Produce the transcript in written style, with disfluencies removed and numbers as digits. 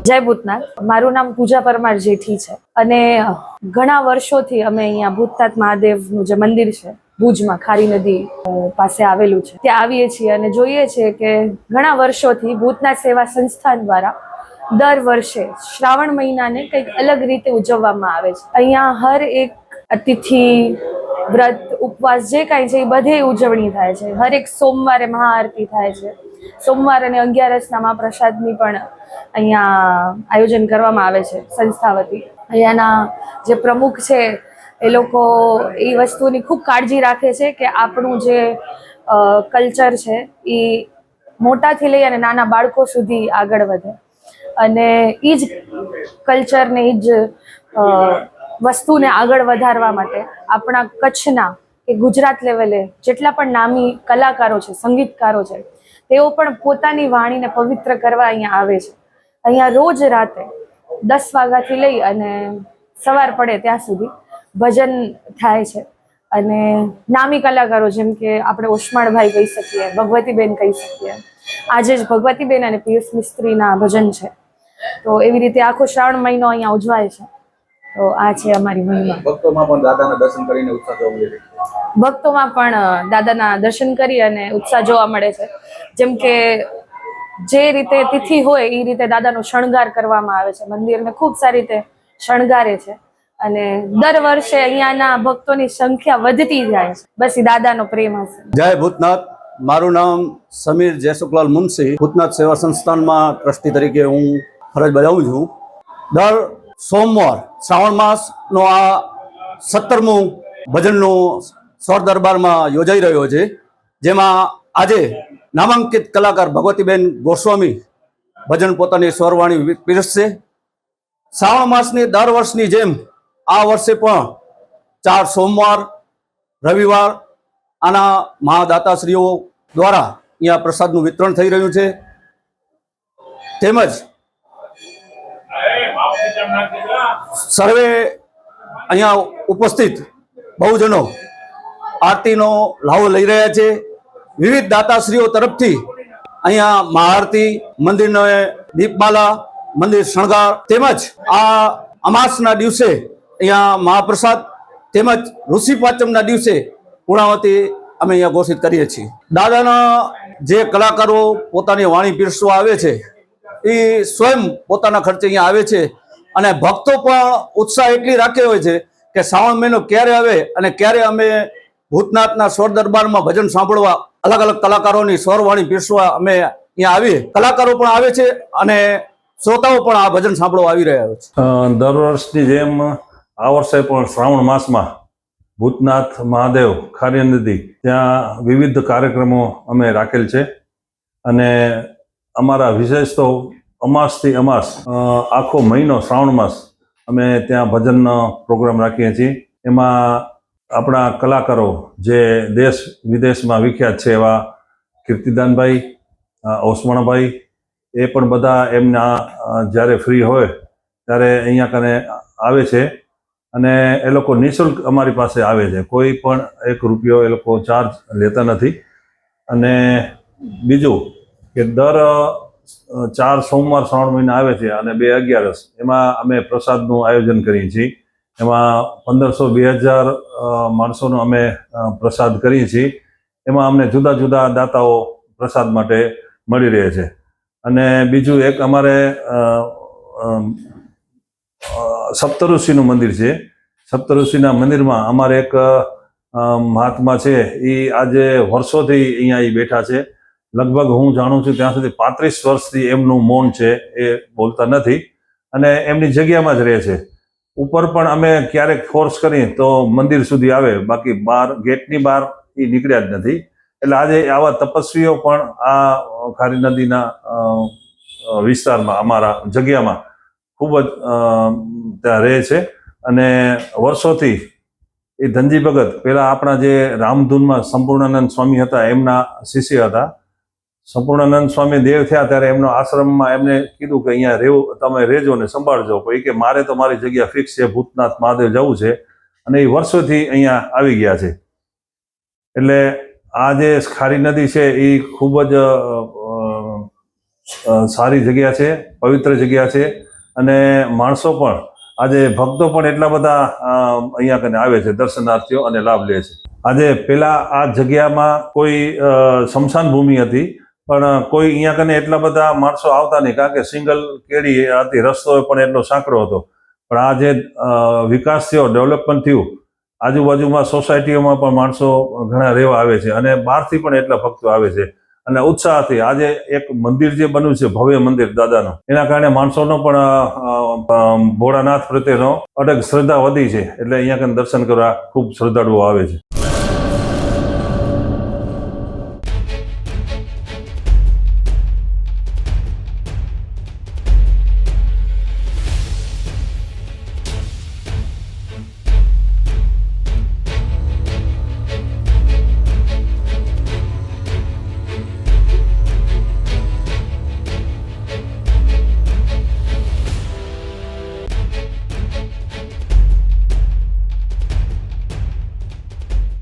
જય ભૂતનાથ. મારું નામ પૂજા પરમાર જેઠી છે અને ઘણા વર્ષોથી અમે અહીંયા ભૂતનાથ મહાદેવનું જે મંદિર છે ભુજમાં ખારી નદી પાસે આવેલું છે ત્યાં આવીએ છીએ અને જોઈએ છીએ કે ઘણા વર્ષોથી ભૂતનાથ સેવા સંસ્થાન દ્વારા દર વર્ષે શ્રાવણ મહિનાને કંઈક અલગ રીતે ઉજવવામાં આવે છે. અહીંયા હર એક અતિથિ વ્રત ઉપવાસ જે કાંઈ છે એ બધે ઉજવણી થાય છે. હરેક સોમવારે મહાઆરતી થાય છે. સોમવાર અને 11 મહાપ્રસાદની પણ અહીંયા આયોજન કરવામાં આવે છે સંસ્થા વતી. અહીંયાના જે પ્રમુખ છે એ લોકો એ વસ્તુની ખૂબ કાળજી રાખે છે કે આપણું જે કલ્ચર છે એ મોટાથી લઈ અને નાના બાળકો સુધી આગળ વધે અને એ જ કલ્ચરને એ જ વસ્તુને આગળ વધારવા માટે આપણા કચ્છના કે ગુજરાત લેવલે જેટલા પણ નામી કલાકારો છે, સંગીતકારો છે, તેઓ પણ પોતાની વાણીને પવિત્ર કરવા અહીંયા આવે છે. અહીંયા રોજ રાતે 10 વાગ્યાથી લઈ અને સવાર પડે ત્યાં સુધી ભજન થાય છે અને નામી કલાકારો જેમ કે આપણે ઓસમાણભાઈ કહી શકીએ, ભગવતીબેન કહી શકીએ. આજે જ ભગવતીબેન અને પિયુષ મિસ્ત્રીના ભજન છે. તો એવી રીતે આખો શ્રાવણ મહિનો અહીંયા ઉજવાય છે. તો આ છે અમારી મહિમા. ભક્તોમાં પણ દાદાના દર્શન કરીને ઉત્સાહ જોવા મળે છે. ભક્તોમાં પણ દાદાના દર્શન કરી અને ઉત્સાહ જોવા મળે છે. જેમ કે જે રીતે તિથિ હોય એ રીતે દાદાનો શણગાર કરવામાં આવે છે. મંદિરને ખૂબ સારી રીતે શણગારે છે અને દર વર્ષે અહીંયાના ભક્તોની સંખ્યા વધતી જાય છે. બસ એ દાદાનો પ્રેમ હશે. જય ભૂતનાથ. મારું નામ સમીર જયસુખલાલ મુનશી. ભૂતનાથ સેવા સંસ્થાનમાં ટ્રસ્ટી તરીકે હું ફરજ બજાવું છું. દર સોમવાર શ્રાવણ માસનો આ 17મું ભજનનું સ્વર દરબારમાં યોજાઈ રહ્યો છે, જેમાં આજે નામાંકિત કલાકાર ભગવતીબેન ગોસ્વામી ભજન પોતાની સ્વરવાણી પીરસશે. શ્રાવણ માસની દર વર્ષની જેમ આ વર્ષે પણ 4 સોમવાર, રવિવાર આના મહાદાતાશ્રીઓ દ્વારા અહીંયા પ્રસાદનું વિતરણ થઈ રહ્યું છે. તેમજ સર્વે અહીંયા ઉપસ્થિત બહુજનો આરતીનો લાવો લઈ રહ્યા છે. વિવિધ દાતાશ્રીઓ તરફથી અહીંયા મહાઆરતી, મંદિરનો દીપમાલા, મંદિર શણગાર તેમજ આ અમાસના દિવસે અહીંયા મહાપ્રસાદ તેમજ ઋષિ પાંચમના દિવસે પૂર્ણાવતી અમે અહીંયા ઘોષિત કરીએ છીએ. દાદાના જે કલાકારો પોતાની વાણી પીરસવા આવે છે એ સ્વયં પોતાના ખર્ચે અહીંયા આવે છે અને ભક્તો પણ ઉત્સાહ એટલી રાખ્યો હોય છે કે શ્રાવણ મહિનો ક્યારે આવે અને ક્યારે અમે ભૂતનાથના સ્વર દરબારમાં ભજન સાંભળવા અલગ અલગ કલાકારોની સ્વરવાણી પીરસવા અમે અહીંયા આવીએ. કલાકારો પણ આવે છે અને શ્રોતાઓ પણ આ ભજન સાંભળવા આવી રહ્યા છે. દર વર્ષની જેમ આ વર્ષે પણ શ્રાવણ માસમાં ભૂતનાથ મહાદેવ ખારી નદી ત્યાં વિવિધ કાર્યક્રમો અમે રાખેલ છે અને અમારા વિશેષ તો અમાસથી અમાસ આખો મહિનો શ્રાવણ માસ અમે ત્યાં ભજનનો પ્રોગ્રામ રાખીએ છીએ. એમાં આપણા કલાકારો જે દેશ વિદેશમાં વિખ્યાત છે એવા કીર્તિદાનભાઈ, ઓસમાણભાઈ, એ પણ બધા એમના જ્યારે ફ્રી હોય ત્યારે અહીંયા કને આવે છે અને એ લોકો નિઃશુલ્ક અમારી પાસે આવે છે. કોઈ પણ 1 રૂપિયો એ લોકો ચાર્જ લેતા નથી. અને બીજું કે દર 4 સોમવાર શ્રાવણ મહિના આવે છે અને 2 11 એમાં અમે પ્રસાદનું આયોજન કરીએ છીએ. એમાં 1500-2000 માણસોનો અમે પ્રસાદ કરીએ છીએ. એમાં અમને જુદા જુદા દાતાઓ પ્રસાદ માટે મળી રહે છે. અને બીજું એક અમારે સપ્તઋષિનું મંદિર છે. સપ્તઋષિના મંદિરમાં અમારે એક મહાત્મા છે, એ આજે વર્ષોથી અહીંયા બેઠા છે. લગભગ હું જાણું છું ત્યાં સુધી 35 વર્ષથી એમનું મૌન છે, એ બોલતા નથી અને એમની જગ્યામાં જ રહે છે. ઉપર પણ અમે ક્યારેક ફોર્સ કરીએ તો મંદિર સુધી આવે, બાકી બહાર ગેટની બહાર એ નીકળ્યા જ નથી. એટલે આજે આવા તપસ્વીઓ પણ આ ખારી નદીના વિસ્તારમાં અમારા જગ્યામાં ખૂબ જ ત્યાં રહે છે. અને વર્ષોથી એ ધનજી ભગત પહેલાં આપણા જે રામધૂનમાં સંપૂર્ણાનંદ સ્વામી હતા એમના શિષ્ય હતા. સંપૂર્ણાનંદ સ્વામી દેવ થયા ત્યારે એમનો આશ્રમમાં એમને કીધું કે અહીંયા રહેવું, તમે રહેજો ને સંભાળજો. પછી કે મારે તો મારી જગ્યા ફિક્સ છે, ભૂતનાથ મહાદેવ જવું છે અને એ વર્ષોથી અહીંયા આવી ગયા છે. એટલે આ જે ખારી નદી છે એ ખૂબ જ સારી જગ્યા છે, પવિત્ર જગ્યા છે અને માણસો પણ આજે ભક્તો પણ એટલા બધા અહીંયા કને આવે છે દર્શનાર્થીઓ અને લાભ લે છે. આજે પેલા આ જગ્યામાં કોઈ સ્મશાન ભૂમિ હતી પણ કોઈ અહીંયા કને એટલા બધા માણસો આવતા નહીં, કારણ કે સિંગલ કેડી હતી, રસ્તો પણ એટલો સાંકડો હતો. પણ આ જે વિકાસ થયો, ડેવલપમેન્ટ થયું, આજુબાજુમાં સોસાયટીઓમાં પણ માણસો ઘણા રહેવા આવે છે અને બહારથી પણ એટલા ભક્તો આવે છે અને ઉત્સાહથી આજે એક મંદિર જે બન્યું છે, ભવ્ય મંદિર દાદાનું, એના કારણે માણસોનો પણ ભોળાનાથ પ્રત્યેનો અડગ શ્રદ્ધા વધી છે. એટલે અહીંયા કને દર્શન કરવા ખૂબ શ્રદ્ધાળુઓ આવે છે.